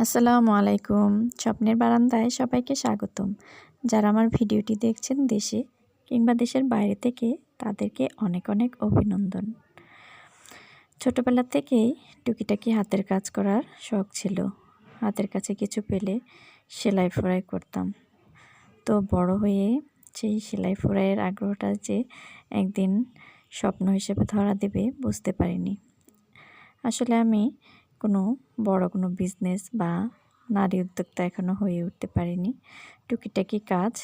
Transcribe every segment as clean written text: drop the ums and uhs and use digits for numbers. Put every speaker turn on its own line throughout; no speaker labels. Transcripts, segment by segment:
আসসালামু আলাইকুম। স্বপ্নের বারান্দায় সবাইকে স্বাগতম। যারা আমার ভিডিওটি দেখছেন দেশে কিংবা দেশের বাইরে থেকে তাদেরকে অনেক অনেক অভিনন্দন। ছোটবেলা থেকেই টুকিটাকি হাতের কাজ করার শখ ছিল। হাতের কাছে কিছু পেলে সেলাই ফোড়াই করতাম। তো বড় হয়ে সেই সেলাই ফোড়াইয়ের আগ্রহটা যে একদিন স্বপ্ন হিসেবে ধরা দেবে বুঝতে পারিনি। আসলে আমি বড় কোনো বিজনেস বা নারী উদ্যোক্তা এখনও হয়ে উঠতে পারিনি। টুকিটাকি কাজ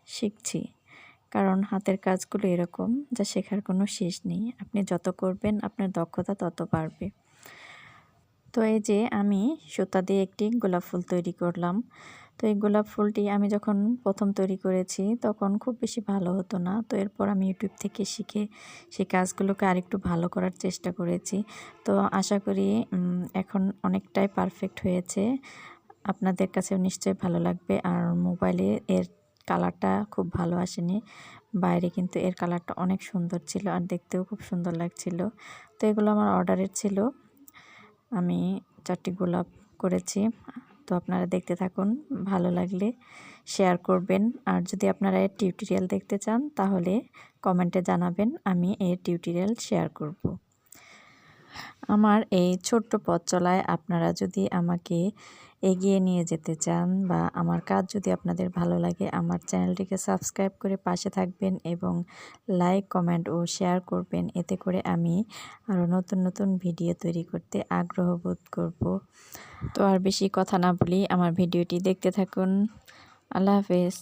শিখছি। কারণ হাতের কাজগুলো এরকম যা শেখার কোনো শেষ নেই। আপনি যত করবেন আপনার দক্ষতা তত বাড়বে। তো এই যে আমি সুতা দিয়ে একটি গোলাপ ফুল তৈরি করলাম। তো এই গোলাপ ফুলটি আমি যখন প্রথম তৈরি করেছি তখন খুব বেশি ভালো হতো না। তো এরপর আমি ইউটিউব থেকে শিখে সেই কাজগুলোকে আরেকটু ভালো করার চেষ্টা করেছি। তো আশা করি এখন অনেকটাই পারফেক্ট হয়েছে। আপনাদের কাছেও নিশ্চয়ই ভালো লাগবে। আর মোবাইলে এর কালারটা খুব ভালো আসেনি। বাইরে কিন্তু এর কালারটা অনেক সুন্দর ছিল আর দেখতেও খুব সুন্দর লাগছিল। তো এগুলো আমার অর্ডারের ছিল। আমি 4টি গোলাপ করেছি। তো আপনারা দেখতে থাকুন, ভালো লাগলে শেয়ার করবেন। আর যদি আপনারা এর টিউটোরিয়াল দেখতে চান তাহলে কমেন্টে জানাবেন, আমি এর টিউটোরিয়াল শেয়ার করব। আমার এই ছোট্ট পথ চলায় আপনারা যদি আমাকে এগিয়ে নিয়ে যেতে চান বা আমার কাজ যদি আপনাদের ভালো লাগে, আমার চ্যানেলটিকে সাবস্ক্রাইব করে পাশে থাকবেন এবং লাইক, কমেন্ট ও শেয়ার করবেন। এতে করে আমি আরও নতুন নতুন ভিডিও তৈরি করতে আগ্রহ বোধ করব। তো আর বেশি কথা না বলি, আমার ভিডিওটি দেখতে থাকুন। আল্লাহ হাফেজ।